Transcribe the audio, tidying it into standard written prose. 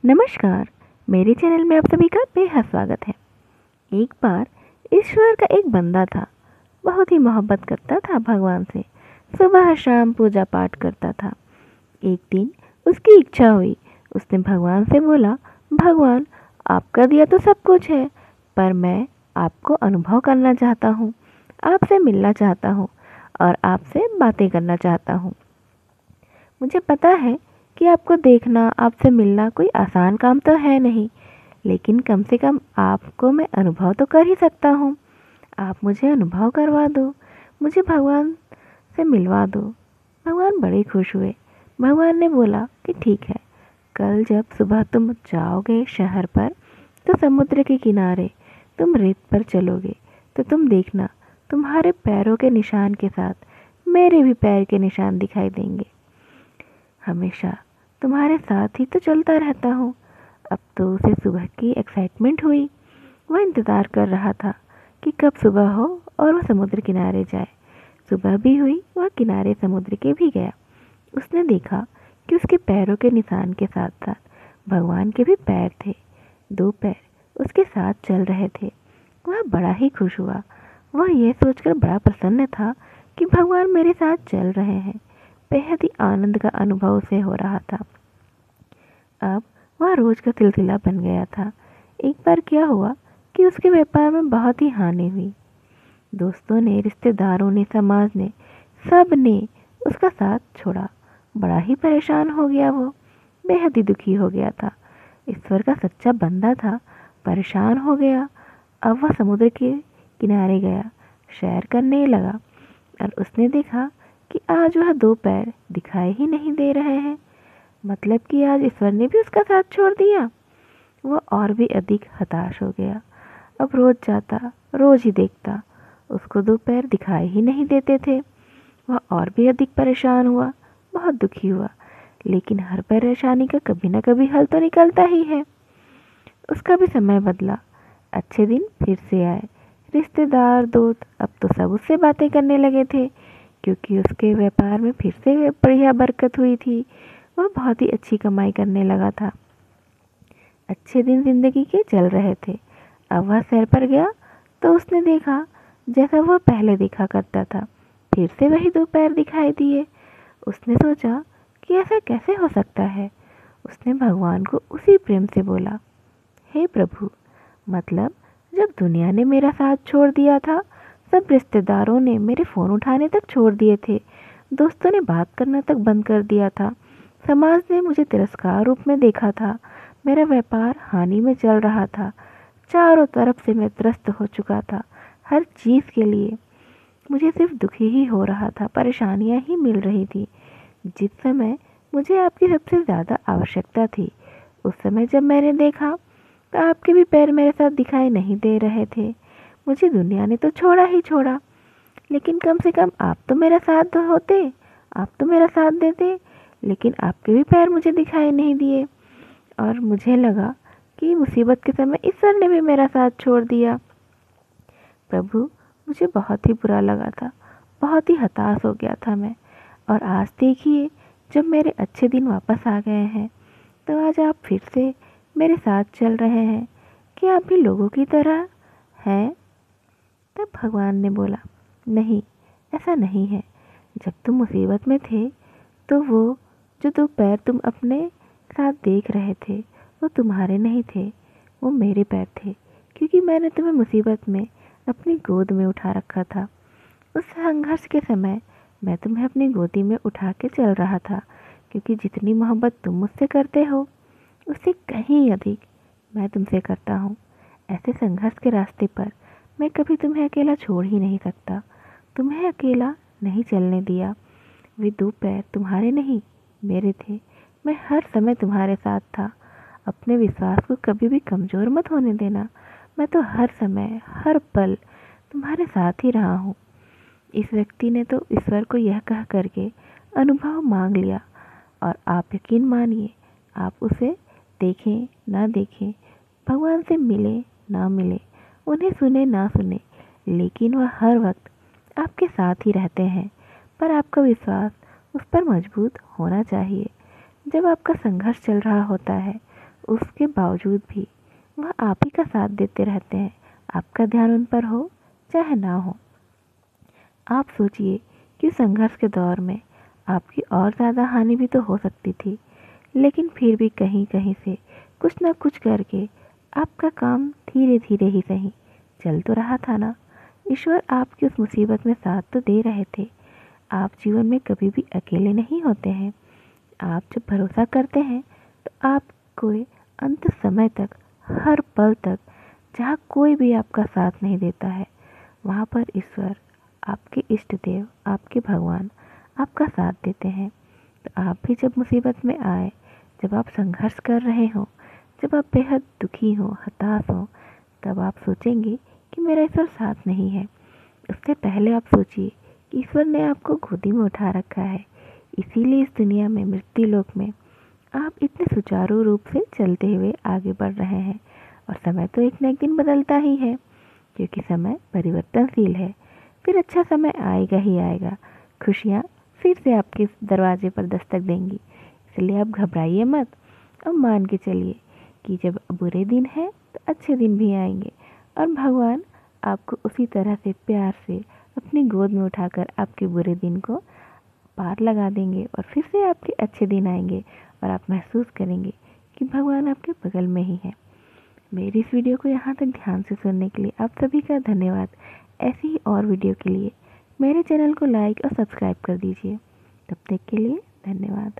नमस्कार। मेरे चैनल में आप सभी का बेहद स्वागत है। एक बार ईश्वर का एक बंदा था। बहुत ही मोहब्बत करता था भगवान से। सुबह शाम पूजा पाठ करता था। एक दिन उसकी इच्छा हुई। उसने भगवान से बोला, भगवान, आपका दिया तो सब कुछ है, पर मैं आपको अनुभव करना चाहता हूँ, आपसे मिलना चाहता हूँ और आपसे बातें करना चाहता हूँ। मुझे पता है कि आपको देखना, आपसे मिलना कोई आसान काम तो है नहीं, लेकिन कम से कम आपको मैं अनुभव तो कर ही सकता हूँ। आप मुझे अनुभव करवा दो, मुझे भगवान से मिलवा दो। भगवान बड़े खुश हुए। भगवान ने बोला कि ठीक है, कल जब सुबह तुम जाओगे शहर पर, तो समुद्र के किनारे तुम रेत पर चलोगे, तो तुम देखना, तुम्हारे पैरों के निशान के साथ मेरे भी पैर के निशान दिखाई देंगे। हमेशा तुम्हारे साथ ही तो चलता रहता हूँ। अब तो उसे सुबह की एक्साइटमेंट हुई। वह इंतज़ार कर रहा था कि कब सुबह हो और वह समुद्र किनारे जाए। सुबह भी हुई, वह किनारे समुद्र के भी गया। उसने देखा कि उसके पैरों के निशान के साथ साथ भगवान के भी पैर थे। दो पैर उसके साथ चल रहे थे। वह बड़ा ही खुश हुआ। वह यह सोचकर बड़ा प्रसन्न था कि भगवान मेरे साथ चल रहे हैं। बेहद ही आनंद का अनुभव उसे हो रहा था। अब वह रोज का सिलसिला बन गया था। एक बार क्या हुआ कि उसके व्यापार में बहुत ही हानि हुई। दोस्तों ने, रिश्तेदारों ने, समाज ने, सब ने उसका साथ छोड़ा। बड़ा ही परेशान हो गया वो, बेहद ही दुखी हो गया था। ईश्वर का सच्चा बंदा था, परेशान हो गया। अब वह समुद्र के किनारे गया, सैर करने लगा और उसने देखा कि आज वह दो पैर दिखाई ही नहीं दे रहे हैं। मतलब कि आज ईश्वर ने भी उसका साथ छोड़ दिया। वह और भी अधिक हताश हो गया। अब रोज जाता, रोज ही देखता, उसको दो पैर दिखाई ही नहीं देते थे। वह और भी अधिक परेशान हुआ, बहुत दुखी हुआ। लेकिन हर परेशानी का कभी ना कभी हल तो निकलता ही है। उसका भी समय बदला। अच्छे दिन फिर से आए। रिश्तेदार, दोस्त, अब तो सब उससे बातें करने लगे थे, क्योंकि उसके व्यापार में फिर से बढ़िया बरकत हुई थी। वह बहुत ही अच्छी कमाई करने लगा था। अच्छे दिन जिंदगी के चल रहे थे। अब वह सैर पर गया तो उसने देखा जैसा वह पहले देखा करता था, फिर से वही दो पैर दिखाई दिए। उसने सोचा कि ऐसा कैसे हो सकता है। उसने भगवान को उसी प्रेम से बोला, हे प्रभु, मतलब जब दुनिया ने मेरा साथ छोड़ दिया था, सब रिश्तेदारों ने मेरे फ़ोन उठाने तक छोड़ दिए थे, दोस्तों ने बात करना तक बंद कर दिया था, समाज ने मुझे तिरस्कार रूप में देखा था, मेरा व्यापार हानि में चल रहा था, चारों तरफ से मैं त्रस्त हो चुका था। हर चीज़ के लिए मुझे सिर्फ दुखी ही हो रहा था, परेशानियां ही मिल रही थी। जिस समय मुझे आपकी सबसे ज़्यादा आवश्यकता थी, उस समय जब मैंने देखा तो आपके भी पैर मेरे साथ दिखाई नहीं दे रहे थे। मुझे दुनिया ने तो छोड़ा ही छोड़ा, लेकिन कम से कम आप तो मेरा साथ तो होते, आप तो मेरा साथ देते। लेकिन आपके भी पैर मुझे दिखाई नहीं दिए और मुझे लगा कि मुसीबत के समय ईश्वर ने भी मेरा साथ छोड़ दिया। प्रभु, मुझे बहुत ही बुरा लगा था, बहुत ही हताश हो गया था मैं। और आज देखिए, जब मेरे अच्छे दिन वापस आ गए हैं, तो आज आप फिर से मेरे साथ चल रहे हैं। क्या आप भी लोगों की तरह हैं? तब भगवान ने बोला, नहीं, ऐसा नहीं है। जब तुम मुसीबत में थे, तो वो जो दो पैर तुम अपने साथ देख रहे थे, वो तुम्हारे नहीं थे, वो मेरे पैर थे, क्योंकि मैंने तुम्हें मुसीबत में अपनी गोद में उठा रखा था। उस संघर्ष के समय मैं तुम्हें अपनी गोदी में उठा के चल रहा था, क्योंकि जितनी मोहब्बत तुम मुझसे करते हो, उससे कहीं अधिक मैं तुमसे करता हूँ। ऐसे संघर्ष के रास्ते पर मैं कभी तुम्हें अकेला छोड़ ही नहीं सकता, तुम्हें अकेला नहीं चलने दिया। वे दो पैर तुम्हारे नहीं, मेरे थे। मैं हर समय तुम्हारे साथ था। अपने विश्वास को कभी भी कमज़ोर मत होने देना। मैं तो हर समय, हर पल तुम्हारे साथ ही रहा हूँ। इस व्यक्ति ने तो ईश्वर को यह कह करके अनुभव मांग लिया। और आप यकीन मानिए, आप उसे देखें ना देखें, भगवान से मिले ना मिले, उन्हें सुने ना सुने, लेकिन वह हर वक्त आपके साथ ही रहते हैं। पर आपका विश्वास उस पर मजबूत होना चाहिए। जब आपका संघर्ष चल रहा होता है, उसके बावजूद भी वह आप ही का साथ देते रहते हैं, आपका ध्यान उन पर हो चाहे ना हो। आप सोचिए कि संघर्ष के दौर में आपकी और ज़्यादा हानि भी तो हो सकती थी, लेकिन फिर भी कहीं कहीं से कुछ ना कुछ करके आपका काम धीरे धीरे ही सही चल तो रहा था ना। ईश्वर आपकी उस मुसीबत में साथ तो दे रहे थे। आप जीवन में कभी भी अकेले नहीं होते हैं। आप जब भरोसा करते हैं तो आपको अंत समय तक, हर पल तक, जहाँ कोई भी आपका साथ नहीं देता है, वहाँ पर ईश्वर, आपके इष्ट देव, आपके भगवान आपका साथ देते हैं। तो आप भी जब मुसीबत में आए, जब आप संघर्ष कर रहे हो, जब आप बेहद दुखी हो, हताश हो, तब आप सोचेंगे कि मेरा ईश्वर साथ नहीं है। उससे पहले आप सोचिए कि ईश्वर ने आपको गोदी में उठा रखा है, इसीलिए इस दुनिया में, मृत्यु लोक में आप इतने सुचारू रूप से चलते हुए आगे बढ़ रहे हैं। और समय तो एक न एक दिन बदलता ही है, क्योंकि समय परिवर्तनशील है। फिर अच्छा समय आएगा ही आएगा। खुशियाँ फिर से आपके दरवाजे पर दस्तक देंगी। इसलिए आप घबराइए मत और मान के चलिए कि जब बुरे दिन हैं तो अच्छे दिन भी आएंगे, और भगवान आपको उसी तरह से प्यार से अपनी गोद में उठाकर आपके बुरे दिन को पार लगा देंगे, और फिर से आपके अच्छे दिन आएंगे और आप महसूस करेंगे कि भगवान आपके बगल में ही है। मेरी इस वीडियो को यहाँ तक ध्यान से सुनने के लिए आप सभी का धन्यवाद। ऐसी ही और वीडियो के लिए मेरे चैनल को लाइक और सब्सक्राइब कर दीजिए। तब तक के लिए धन्यवाद।